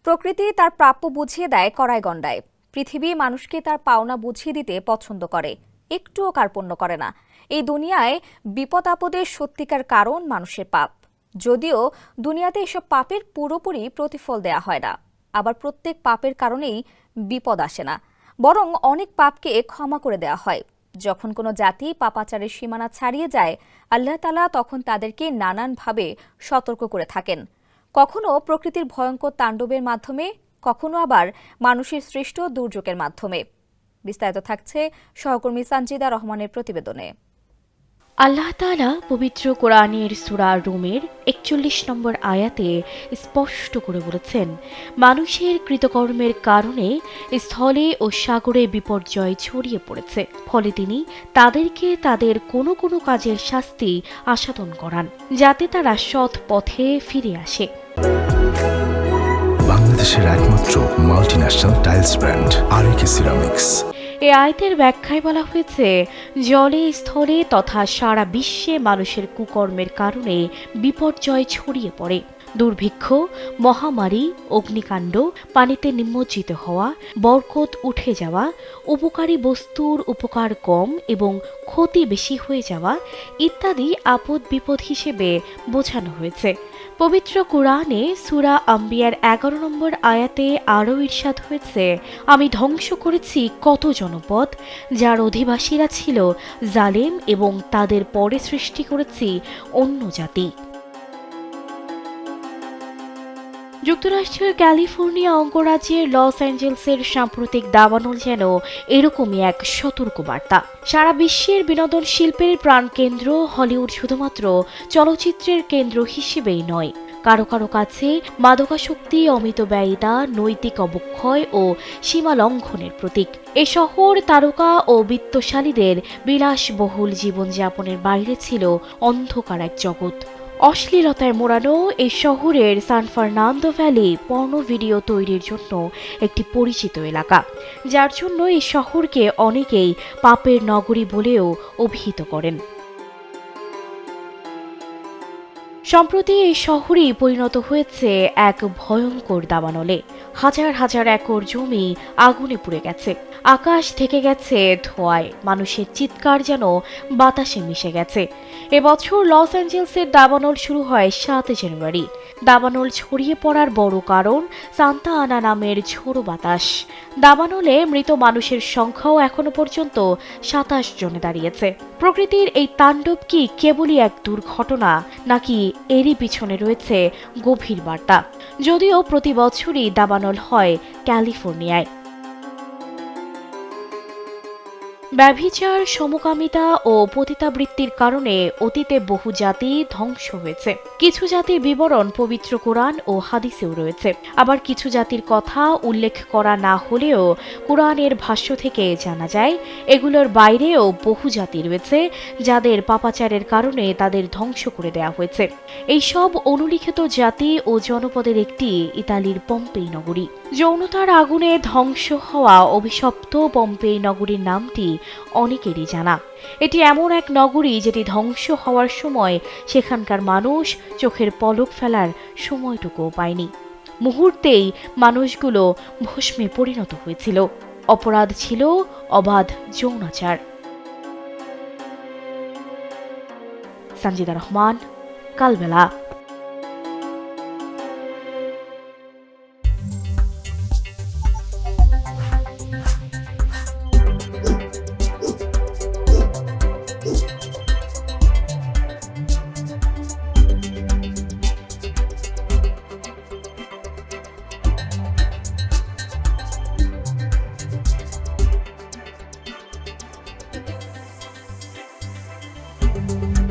প্রকৃতি তার প্রাপ্য বুঝিয়ে দেয় কড়ায় গণ্ডায়। পৃথিবী মানুষকে তার পাওনা বুঝিয়ে দিতে পছন্দ করে, একটুও কার্পণ্য করে না। এই দুনিয়ায় বিপদ আপদের সত্যিকার কারণ মানুষের পাপ। যদিও দুনিয়াতে এসব পাপের পুরোপুরি প্রতিফল দেয়া হয় না, আবার প্রত্যেক পাপের কারণেই বিপদ আসে না, বরং অনেক পাপকে ক্ষমা করে দেয়া হয়। যখন কোনো জাতি পাপাচারের সীমানা ছাড়িয়ে যায়, আল্লাহ তাআলা তখন তাদেরকে নানানভাবে সতর্ক করে থাকেন। কখনো প্রকৃতির ভয়ঙ্কর তাণ্ডবের মাধ্যমে, কখনো আবার মানুষের সৃষ্ট দুর্যোগের মাধ্যমে। বিস্তারিত থাকছে সহকর্মী সানজিদা রহমানের প্রতিবেদনে। আল্লাহ তাআলা পবিত্র কোরআনের সূরা রুমের ৪১ নম্বর আয়াতে স্পষ্ট করে বলেছেন, মানুষের কৃতকর্মের কারণে স্থলে ও সাগরে বিপর্যয় ছড়িয়ে পড়েছে, ফলে তিনি তাদেরকে তাদের কোনো কোনো কাজের শাস্তি আস্বাদন করান, যাতে তারা সৎ পথে ফিরে আসে। বাংলাদেশের একমাত্র মাল্টিন্যাশনাল টাইলস ব্র্যান্ড আরএকে সিরামিক্স। এই আয়াতের ব্যাখ্যায় বলা হয়েছে, জলে স্থলে তথা সারা বিশ্বে মানুষের কুকর্মের কারণে বিপর্যয় ছড়িয়ে পড়ে। দুর্ভিক্ষ, মহামারী, অগ্নিকাণ্ড, পানিতে নিমজ্জিত হওয়া, বরকত উঠে যাওয়া, উপকারী বস্তুর উপকার কম এবং ক্ষতি বেশি হয়ে যাওয়া ইত্যাদি আপদ বিপদ হিসেবে বোঝানো হয়েছে। পবিত্র কোরআনে সূরা আম্বিয়ার ১১ নম্বর আয়াতে আরও ইরশাদ হয়েছে, আমি ধ্বংস করেছি কত জনপদ যার অধিবাসীরা ছিল জালেম এবং তাদের পরে সৃষ্টি করেছি অন্য জাতি। যুক্তরাষ্ট্রের ক্যালিফোর্নিয়া অঙ্গরাজ্যের লস অ্যাঞ্জেলসের সাম্প্রতিক দাবানল যেন এরকমই এক সতর্কবার্তা। সারা বিশ্বের বিনোদন শিল্পের প্রাণকেন্দ্র হলিউড শুধুমাত্র চলচ্চিত্রের কেন্দ্র হিসেবেই নয়, কারো কারো কাছে মাদকাসক্তি, অমিতব্যয়িতা, নৈতিক অবক্ষয় ও সীমা লঙ্ঘনের প্রতীক। এ শহর তারকা ও বিত্তশালীদের বিলাসবহুল জীবনযাপনের বাইরে ছিল অন্ধকার এক জগৎ। অশ্লীলতায় মোড়ানো এই শহরের San Fernando Valley porno video তৈরির জন্য একটি পরিচিত এলাকা, যার জন্য এই শহরকে অনেকেই পাপের নগরী বলেও অভিহিত করেন। সম্প্রতি এই শহরই পরিণত হয়েছে এক ভয়ঙ্কর দাবানলে। হাজার হাজার একর জমি আগুনে পুড়ে গেছে, আকাশ থেকে গেছে ধোঁয়ায়, মানুষের চিৎকার যেন বাতাসে মিশে গেছে। এবছর লস অ্যাঞ্জেলসের দাবানল শুরু হয় ৭ জানুয়ারি। দাবানল ছড়িয়ে পড়ার বড় কারণ সান্তা আনা নামের ঝোড়ো বাতাস। দাবানলে মৃত মানুষের সংখ্যাও এখনো পর্যন্ত ২৭ জনে দাঁড়িয়েছে। প্রকৃতির এই তাণ্ডব কি কেবলই এক দুর্ঘটনা, নাকি এরই পিছনে রয়েছে গভীর বার্তা? যদিও প্রতি বছরই দাবানল হয় ক্যালিফোর্নিয়ায়। ব্যভিচার, সমকামিতা ও পতিতাবৃত্তির কারণে অতীতে বহু জাতি ধ্বংস হয়েছে। কিছু জাতির বিবরণ পবিত্র কোরআন ও হাদিসেও রয়েছে, আবার কিছু জাতির কথা উল্লেখ করা না হলেও কোরআনের ভাষ্য থেকে জানা যায় এগুলোর বাইরেও বহু জাতি রয়েছে যাদের পাপাচারের কারণে তাদের ধ্বংস করে দেওয়া হয়েছে। এই সব অনুলিখিত জাতি ও জনপদের একটি ইতালির পম্পেই নগরী। যৌনতার আগুনে ধ্বংস হওয়া অভিশপ্ত পম্পেই নগরীর নামটি অনেকেরই জানা। এটি এমন এক নগরী যেটি ধ্বংস হওয়ার সময় সেখানকার মানুষ চোখের পলক ফেলার সময়টুকুও পায়নি। মুহূর্তেই মানুষগুলো ভস্মে পরিণত হয়েছিল। অপরাধ ছিল অবাধ যৌনাচার। সানজিদা রহমান, কালবেলা। Thank you.